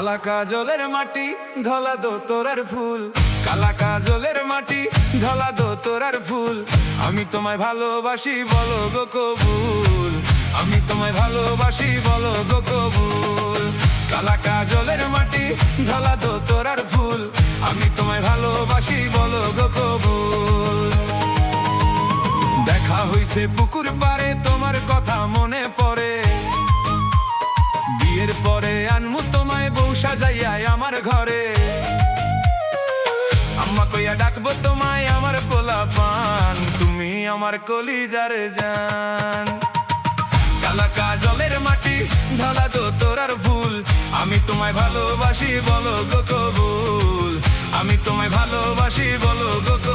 কালা কাজলের মাটি ধলা দো তোরার ফুল, কালা কাজলের মাটি ধলা দো তোরার ফুল। আমি তোমায় ভালোবাসি বলো গো কবুল, আমি তোমায় ভালোবাসি বলো গো কবুল। কালা কাজলের মাটি ধলা দো তোরার ফুল, আমি তোমায় ভালোবাসি বলো গো কবুল। দেখা হইছে পুকুর পারে তোমার কথা মনে পড়ে, বিয়ের পরে আনমু তোমায় বউ সাজাইয়া আমার ঘরে। আম্মা কইয়া ডাকবো তোমায় আমার পোলা পান, তুমি আমার কলিজার জান। কালা কাজলের মাটি ধলা দো তোরার ফুল, আমি তোমায় ভালোবাসি বলো গো কবুল, আমি তোমায় ভালোবাসি বলো গো কবুল।